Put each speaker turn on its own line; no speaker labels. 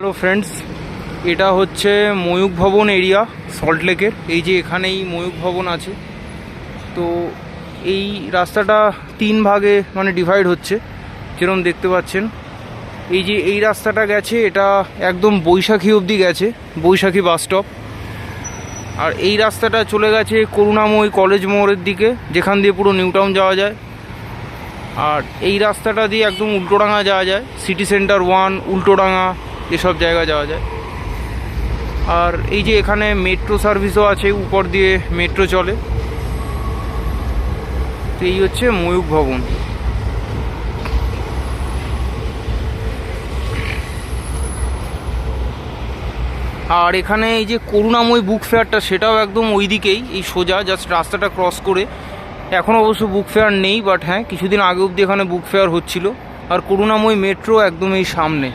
Hello friends, এটা হচ্ছে ময়ূখ ভবন এরিয়া সল্টলেকের। এই যে এখানেই ময়ূখ ভবন আছে। তো এই রাস্তাটা 3 ভাগে মানে ডিভাইড হচ্ছে, যেরকম দেখতে পাচ্ছেন। এই যে এই রাস্তাটা গেছে, এটা একদম বৈশাখী অবধি গেছে, বৈশাখী বাস স্টপ। আর এই রাস্তাটা চলে গেছে করুণাময়ী কলেজ মোড়ের দিকে, যেখান দিয়ে পুরো নিউ টাউন যাওয়া যায়। আর এই রাস্তাটা দিয়ে একদম উল্টোডাঙা যাওয়া যায়, সিটি সেন্টার 1, উল্টোডাঙা, এসব জায়গা যাওয়া যায়। আর এই যে এখানে মেট্রো সার্ভিসও আছে, উপর দিয়ে মেট্রো চলে। তো এই হচ্ছে ময়ূখ ভবন। আর এখানে এই যে করুণাময়ী বুক ফেয়ারটা, সেটাও একদম ওই দিকেই, এই সোজা জাস্ট রাস্তাটা ক্রস করে। এখন অবশ্য বুক ফেয়ার নেই, বাট হ্যাঁ কিছুদিন আগে অবধি এখানে বুক ফেয়ার হচ্ছিল। আর করুণাময়ী মেট্রো একদম এই সামনে।